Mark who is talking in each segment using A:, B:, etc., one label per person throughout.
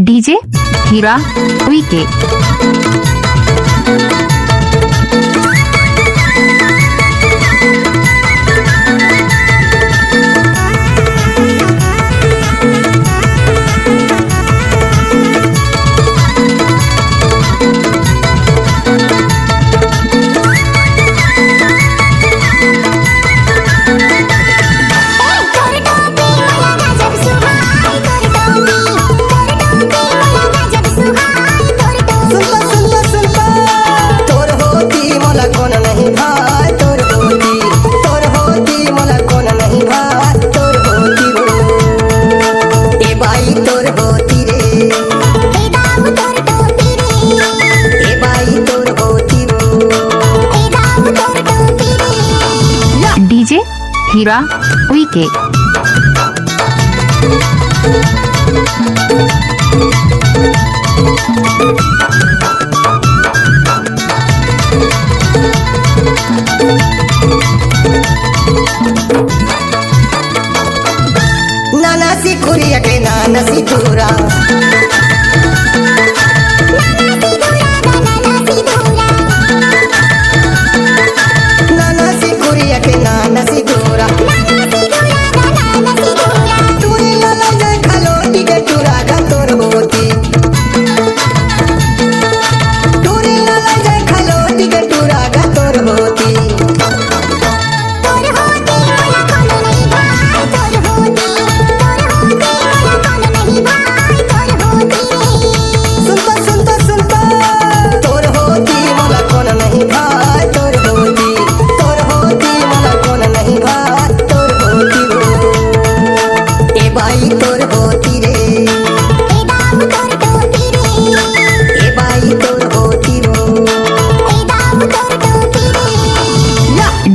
A: DJ हीरा VK. DJ हीरा VK.
B: नाना सी खुरिया के नाना सी धूरा, नाना सी खुरिया के नाना सी धूरा, टूरी लाला जय खलोटी के टूरा का तोर होती, टूरी लाला जय खलोटी के टूरा का तोर होती।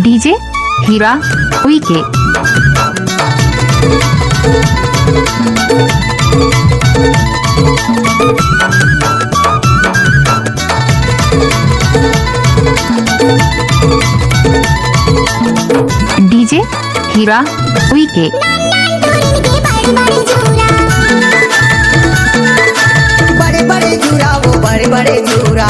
A: डीजे हीरा वीके। डीजे हीरा वीके।
B: बड़े बड़े जूरा वो बड़े बड़े जूरा,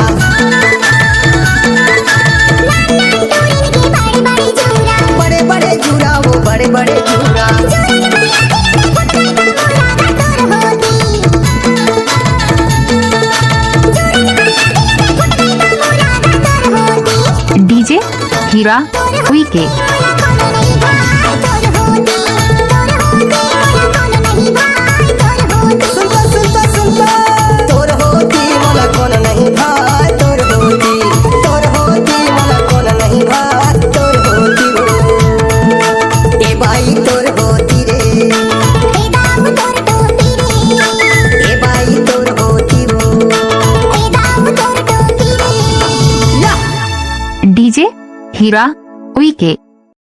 B: बड़े बड़े जूरा वो बड़े बड़े जूरा,
A: डीजे हीरा वीके।
B: सुनता सुनता सुनता तोर होती मोला कौन नहीं भाई, तोर होती मोला कौन नहीं भाई, तोर होती वो ए बाई तोर होती रे, ए बाई तोर होती वो
A: डीजे हीरा वीके।